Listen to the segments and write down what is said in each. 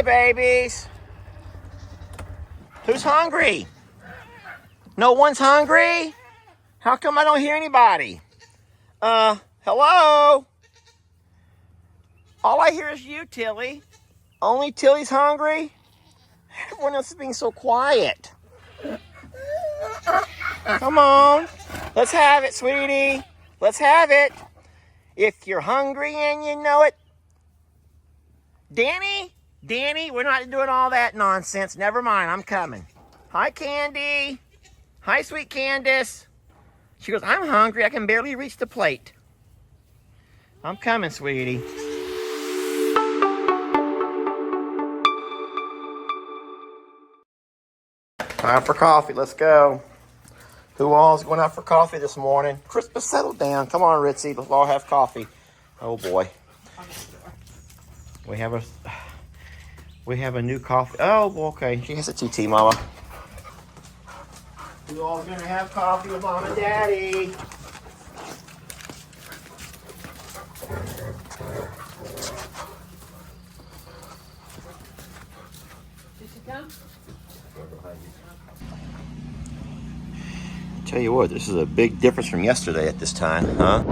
Hi, babies. Who's hungry? No one's hungry? How come I don't hear anybody? Hello? All I hear is you, Tilly. Only Tilly's hungry? Everyone else is being so quiet. Come on. Let's have it, sweetie. Let's have it. If you're hungry and you know it. Danny, we're not doing all that nonsense. Never mind, I'm coming. Hi, Candy. Hi, sweet Candace. She goes, I'm hungry. I can barely reach the plate. I'm coming, sweetie. Time for coffee. Let's go. Who all is going out for coffee this morning? Crispus, settle down. Come on, Ritzy. Let's all have coffee. Oh, boy. We have a new coffee. Oh, okay. She has a TT, Mama. Who all's going to have coffee with Mom and Daddy? Did she come? Tell you what, this is a big difference from yesterday at this time, huh?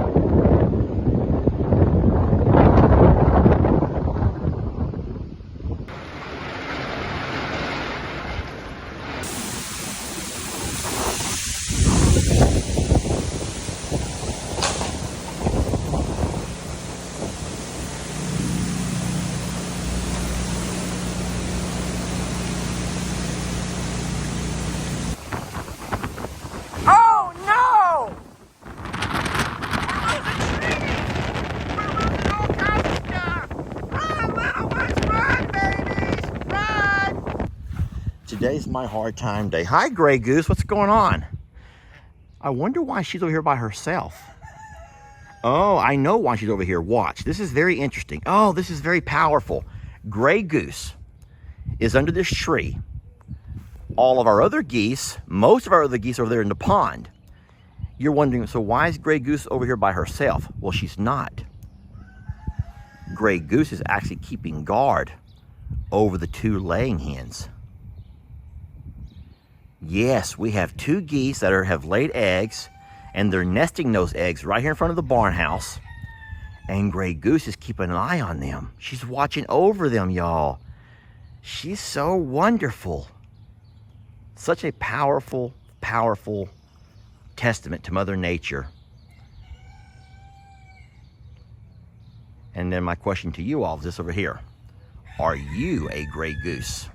Today's my hard time day. Hi, Gray Goose. What's going on? I wonder why she's over here by herself. Oh, I know why she's over here. Watch. This is very interesting. Oh, this is very powerful. Gray Goose is under this tree. All of our other geese, most of our other geese are over there in the pond. You're wondering, so why is Gray Goose over here by herself? Well, she's not. Gray Goose is actually keeping guard over the two laying hens. Yes, we have two geese that have laid eggs, and they're nesting those eggs right here in front of the barn house. And Gray Goose is keeping an eye on them. She's watching over them, y'all. She's so wonderful. Such a powerful, powerful testament to Mother Nature. And then my question to you all is this over here. Are you a Gray Goose?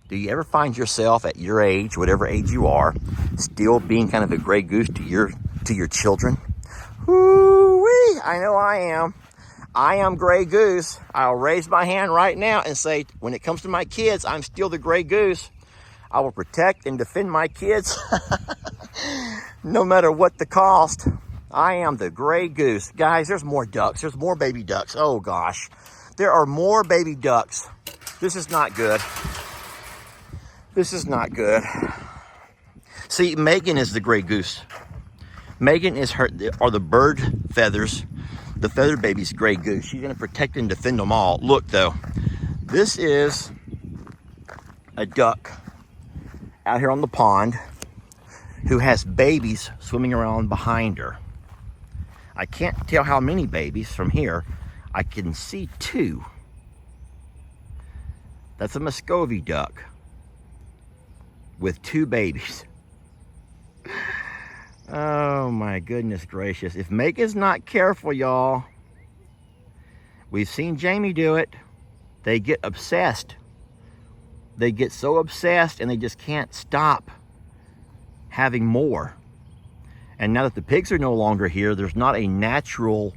Do you ever find yourself at your age, whatever age you are, still being kind of a Gray Goose to your children? Woo-wee! I know I am. I am Gray Goose. I'll raise my hand right now and say, when it comes to my kids, I'm still the Gray Goose. I will protect and defend my kids, no matter what the cost. I am the Gray Goose. Guys, there's more ducks. There's more baby ducks. Oh, gosh. There are more baby ducks. This is not good. This is not good. See, Megan is the Gray Goose. Megan are the bird feathers, the feathered baby's Gray Goose. She's going to protect and defend them all. Look, though, this is a duck out here on the pond who has babies swimming around behind her. I can't tell how many babies from here. I can see two. That's a Muscovy duck with two babies. Oh my goodness gracious. If Megan's not careful, y'all, we've seen Jamie do it. They get obsessed. They get so obsessed and they just can't stop having more. And now that the pigs are no longer here, there's not a natural,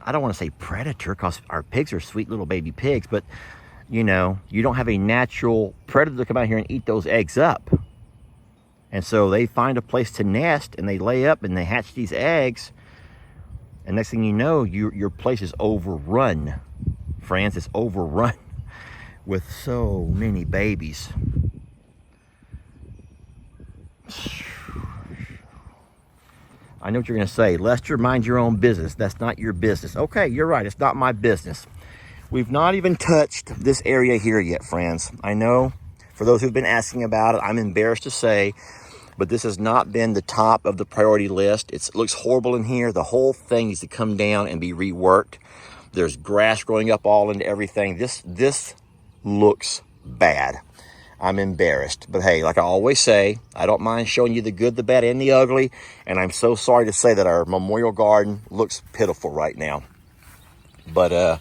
I don't want to say predator because our pigs are sweet little baby pigs, but you know, you don't have a natural predator to come out here and eat those eggs up. And so they find a place to nest and they lay up and they hatch these eggs. And next thing you know, your place is overrun. France is overrun with so many babies. I know what you're going to say. Lester, mind your own business. That's not your business. Okay, you're right. It's not my business. We've not even touched this area here yet, friends. I know for those who've been asking about it, I'm embarrassed to say, but this has not been the top of the priority list. It looks horrible in here. The whole thing needs to come down and be reworked. There's grass growing up all into everything. This looks bad. I'm embarrassed. But hey, like I always say, I don't mind showing you the good, the bad, and the ugly. And I'm so sorry to say that our memorial garden looks pitiful right now. But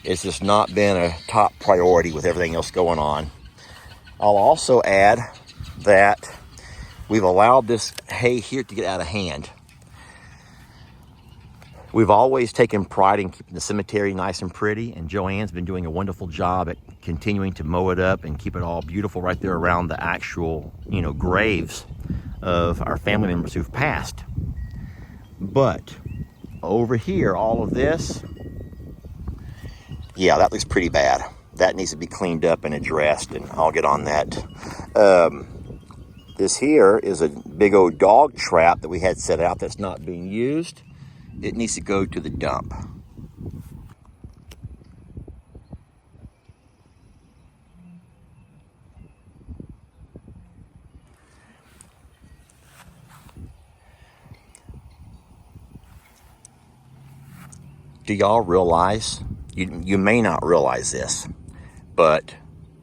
it's just not been a top priority with everything else going on. I'll also add that we've allowed this hay here to get out of hand. We've always taken pride in keeping the cemetery nice and pretty, and Joanne's been doing a wonderful job at continuing to mow it up and keep it all beautiful right there around the actual, graves of our family members who've passed. But over here, all of this, yeah, that looks pretty bad. That needs to be cleaned up and addressed, and I'll get on that. This here is a big old dog trap that we had set out that's not being used. It needs to go to the dump. Do y'all realize, you may not realize this, but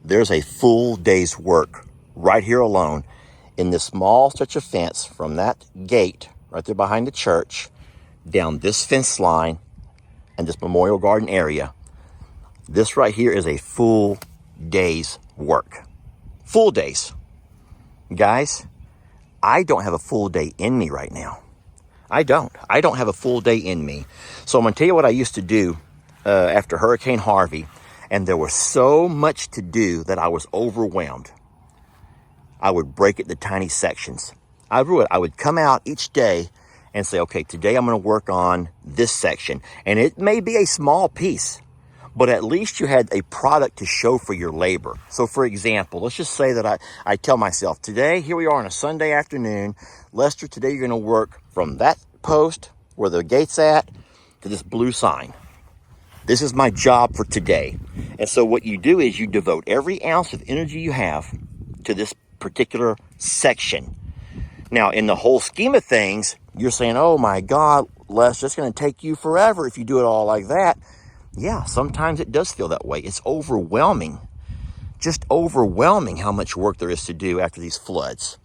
there's a full day's work right here alone in this small stretch of fence from that gate right there behind the church down this fence line and this memorial garden area. This right here is a full day's work. Full days. Guys, I don't have a full day in me right now. I don't have a full day in me. So I'm going to tell you what I used to do after Hurricane Harvey, and there was so much to do that I was overwhelmed. I would break it into tiny sections. I would come out each day and say, okay, today I'm going to work on this section. And it may be a small piece, but at least you had a product to show for your labor. So for example, let's just say that I tell myself, today, here we are on a Sunday afternoon. Lester, today you're going to work from that post where the gate's at to this blue sign. This is my job for today. And so what you do is you devote every ounce of energy you have to this particular section. Now, in the whole scheme of things, you're saying, oh my God, Les, it's going to take you forever if you do it all like that. Yeah, sometimes it does feel that way. It's overwhelming, just overwhelming how much work there is to do after these floods.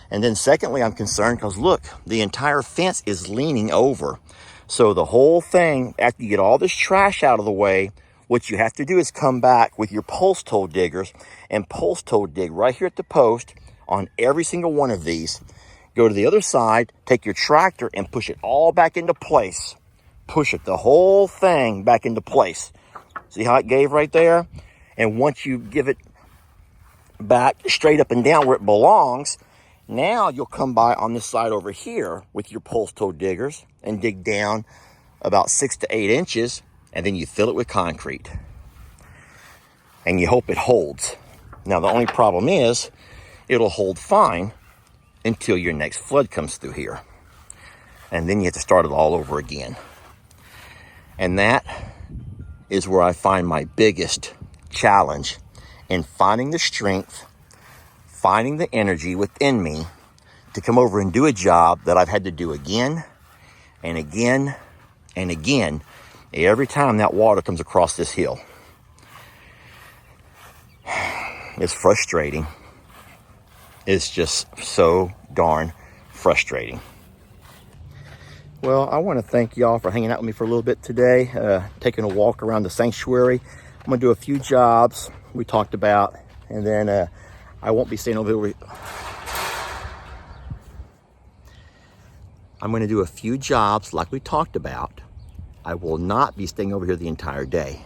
And then secondly, I'm concerned because look, the entire fence is leaning over. So the whole thing, after you get all this trash out of the way, what you have to do is come back with your post hole diggers and post hole dig right here at the post on every single one of these. Go to the other side, take your tractor and push it all back into place. Push it, the whole thing back into place. See how it gave right there? And once you give it back straight up and down where it belongs, now you'll come by on this side over here with your post hole diggers and dig down about 6 to 8 inches, and then you fill it with concrete. And you hope it holds. Now the only problem is, it'll hold fine until your next flood comes through here. And then you have to start it all over again. And that is where I find my biggest challenge in finding the strength, finding the energy within me to come over and do a job that I've had to do again and again and again every time that water comes across this hill. It's frustrating. It's just so darn frustrating. Well, I want to thank y'all for hanging out with me for a little bit today, taking a walk around the sanctuary. I'm going to do a few jobs we talked about, and then I won't be staying over here. I'm going to do a few jobs like we talked about. I will not be staying over here the entire day.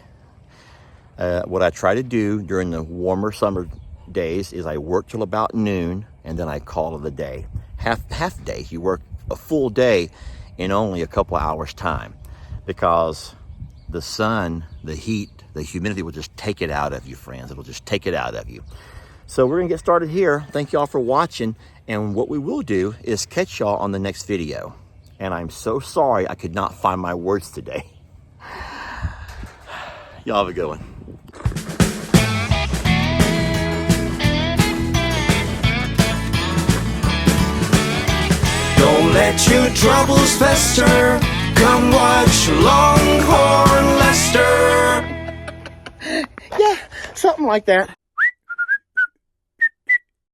What I try to do during the warmer summer days is I work till about noon, and then I call it a day. Half day. You work a full day in only a couple of hours time, because the sun, the heat, the humidity will just take it out of you, friends. It'll just take it out of you. So we're gonna get started here. Thank y'all for watching. And what we will do is catch y'all on the next video. And I'm so sorry I could not find my words today. Y'all have a good one. Don't let your troubles fester. Come watch Longhorn Lester. Yeah, something like that.